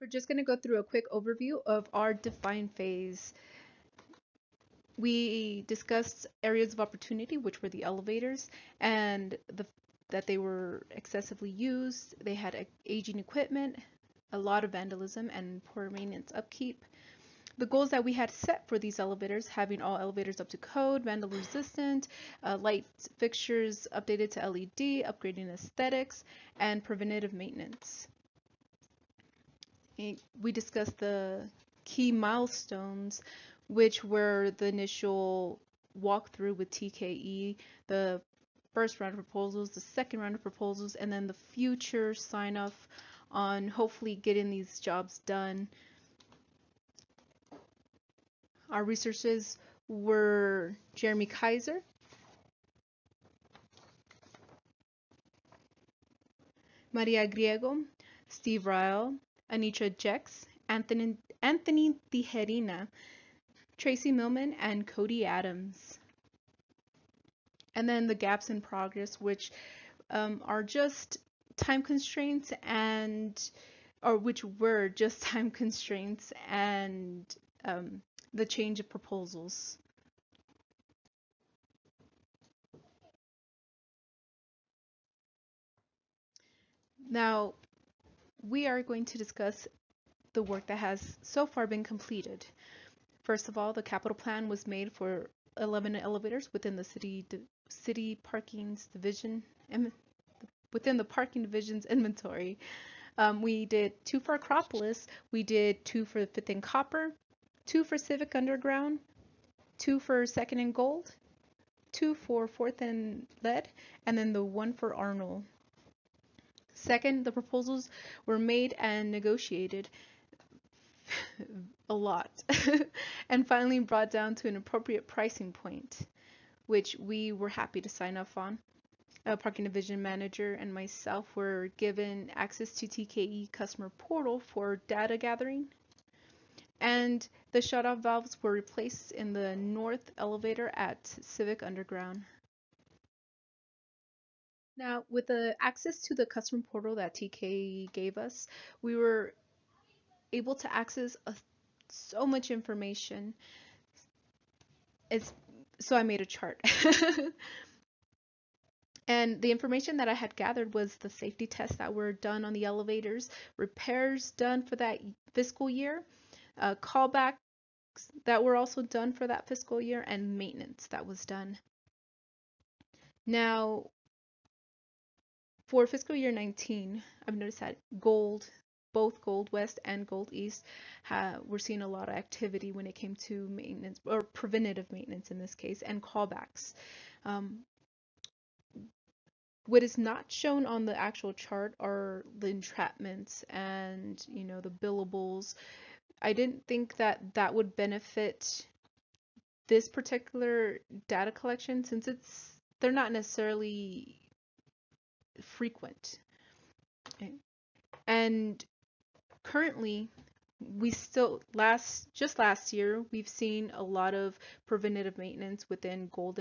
We're just going to go through a quick overview of our define phase. We discussed areas of opportunity, which were the elevators, and that they were excessively used. They had aging equipment, a lot of vandalism, and poor maintenance upkeep. The goals that we had set for these elevators, having all elevators up to code, vandal resistant, light fixtures updated to LED, upgrading aesthetics, and preventative maintenance. We discussed the key milestones, which were the initial walkthrough with TKE, the first round of proposals, the second round of proposals, and then the future sign off on hopefully getting these jobs done. Our researchers were Jeremy Kaiser, Maria Griego, Steve Ryle, Anitra Jex, Anthony Tijerina, Tracy Millman, and Cody Adams. And then the gaps in progress, which are just time constraints or which were just time constraints and the change of proposals. Now, we are going to discuss the work that has so far been completed. First of all, the capital plan was made for 11 elevators within the city parking's division, within the parking division's inventory. We did 2 for Acropolis, we did 2 for Fifth and Copper, 2 for Civic Underground, 2 for Second and Gold, 2 for Fourth and Lead, and then the 1 for Arnold. Second, the proposals were made and negotiated a lot and finally brought down to an appropriate pricing point, which we were happy to sign off on. A parking division manager and myself were given access to TKE customer portal for data gathering, and the shutoff valves were replaced in the north elevator at Civic Underground. Now, with the access to the customer portal that TKE gave us, we were able to access so much information. So I made a chart. And the information that I had gathered was the safety tests that were done on the elevators, repairs done for that fiscal year, callbacks that were also done for that fiscal year, and maintenance that was done. Now, for fiscal year 19, I've noticed that both Gold West and Gold East, we're seeing a lot of activity when it came to maintenance, or preventative maintenance in this case, and callbacks. What is not shown on the actual chart are the entrapments and, the billables. I didn't think that that would benefit this particular data collection since they're not necessarily frequent. Okay. And currently, just last year, we've seen a lot of preventative maintenance within Gold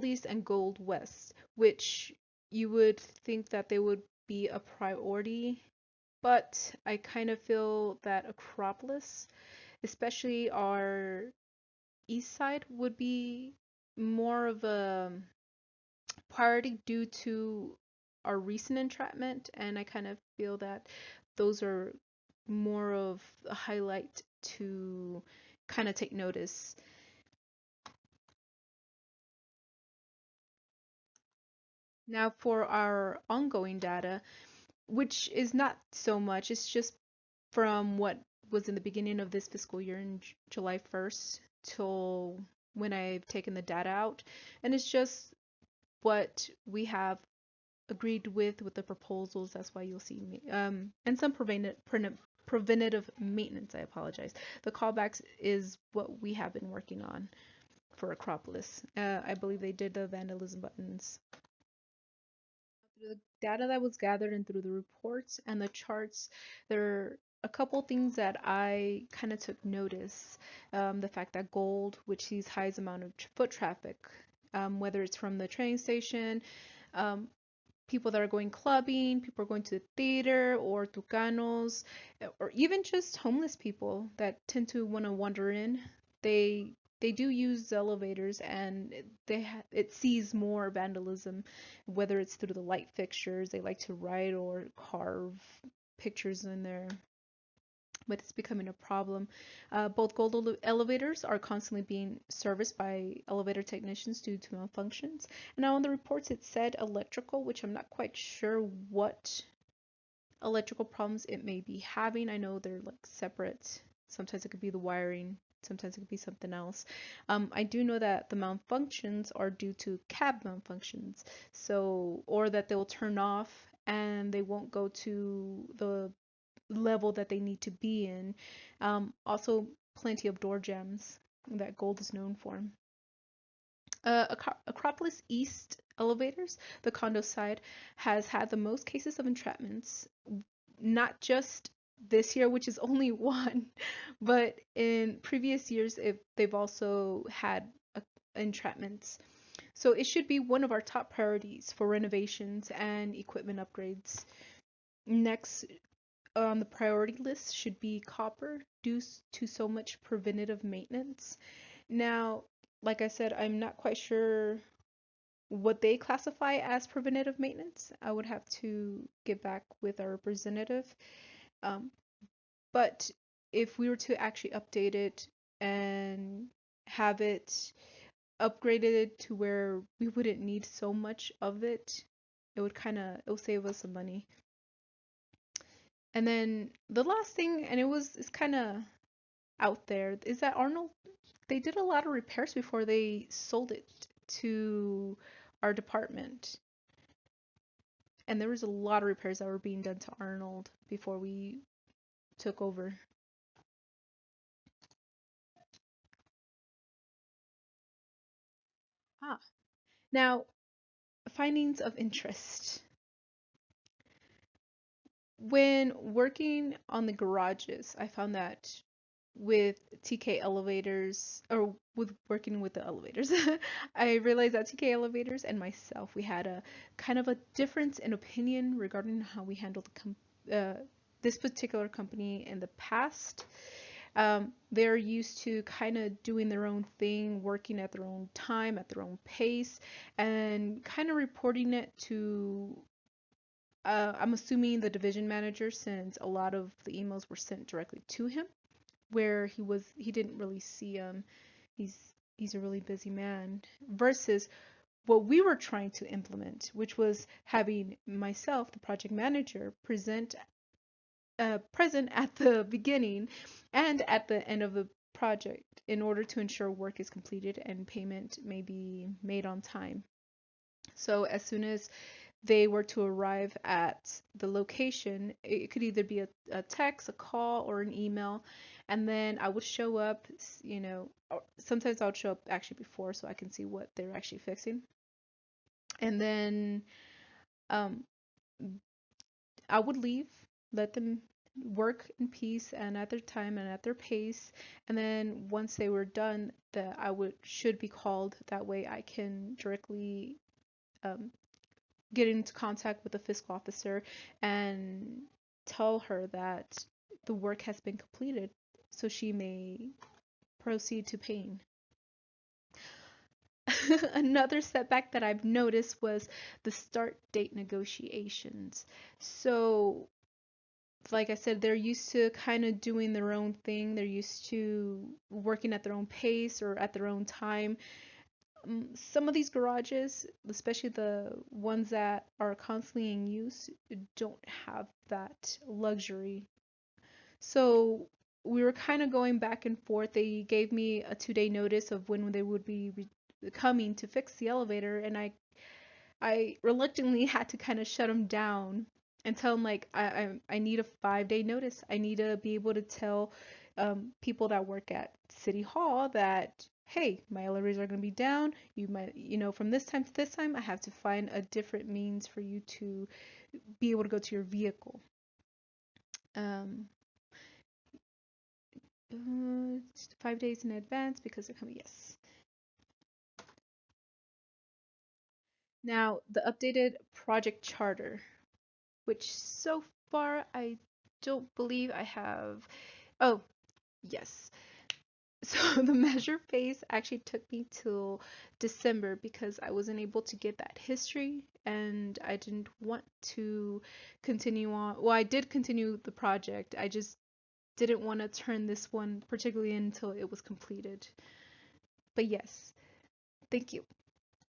East and Gold West, which you would think that they would be a priority, but I kind of feel that Acropolis, especially our east side, would be more of a priority due to our recent entrapment, and I kind of feel that those are more of a highlight to kind of take notice. Now for our ongoing data, which is not so much, it's just from what was in the beginning of this fiscal year in July 1st till when I've taken the data out, and it's just what we have agreed with the proposals. That's why you'll see me and some preventative maintenance. I apologize. The callbacks is what we have been working on for Acropolis. I believe they did the vandalism buttons. Through the data that was gathered and through the reports and the charts, there are a couple things that I kind of took notice. The fact that Gold, which sees highest amount of foot traffic, whether it's from the train station, people that are going clubbing, people are going to the theater, or tucanos, or even just homeless people that tend to want to wander in. They they do use the elevators, and it sees more vandalism, whether it's through the light fixtures. They like to write or carve pictures in there, but it's becoming a problem. Both gold elevators are constantly being serviced by elevator technicians due to malfunctions. And now on the reports it said electrical, which I'm not quite sure what electrical problems it may be having. I know they're like separate. Sometimes it could be the wiring, sometimes it could be something else. I do know that the malfunctions are due to cab malfunctions, so or that they'll turn off and they won't go to the level that they need to be in. Also, plenty of door jams that Gold is known for. Acropolis East elevators, the condo side, has had the most cases of entrapments, not just this year, which is only one, but in previous years, they've also had entrapments. So it should be one of our top priorities for renovations and equipment upgrades. Next on the priority list should be copper due to so much preventative maintenance. Now, like I said, I'm not quite sure what they classify as preventative maintenance. I would have to get back with our representative. Um, but if we were to actually update it and have it upgraded to where we wouldn't need so much of it, it would save us some money. And then the last thing, and it's kind of out there, is that Arnold, they did a lot of repairs before they sold it to our department. And there was a lot of repairs that were being done to Arnold before we took over. Ah, now, findings of interest. When working on the garages, I found that with TK elevators, or with working with the elevators, I realized that TK elevators and myself, we had a kind of a difference in opinion regarding how we handled this particular company in the past. They're used to kind of doing their own thing, working at their own time, at their own pace, and kind of reporting it to I'm assuming the division manager, since a lot of the emails were sent directly to him, where he didn't really see them. He's he's a really busy man. Versus what we were trying to implement, which was having myself, the project manager, present at the beginning and at the end of the project in order to ensure work is completed and payment may be made on time. So as soon as they were to arrive at the location, it could either be a text, a call, or an email. And then I would show up, or sometimes I would show up actually before so I can see what they're actually fixing. And then um, I would leave, let them work in peace and at their time and at their pace. And then once they were done, that I would should be called. That way I can directly um, get into contact with the fiscal officer and tell her that the work has been completed so she may proceed to paying. Another setback that I've noticed was the start date negotiations. So, like I said, they're used to kind of doing their own thing. They're used to working at their own pace or at their own time. Some of these garages, especially the ones that are constantly in use, don't have that luxury. So we were kind of going back and forth. They gave me a 2-day notice of when they would be coming to fix the elevator, and I reluctantly had to kind of shut them down and tell them like I need a 5-day notice. I need to be able to tell people that work at City Hall that hey, my elevators are going to be down. You might, from this time to this time, I have to find a different means for you to be able to go to your vehicle. Um, 5 days in advance because they're coming. Yes. Now, the updated project charter, which so far I don't believe I have. Oh, yes. So the measure phase actually took me till December because I wasn't able to get that history and I didn't want to continue on. Well, I did continue the project. I just didn't want to turn this one particularly until it was completed. But yes, thank you.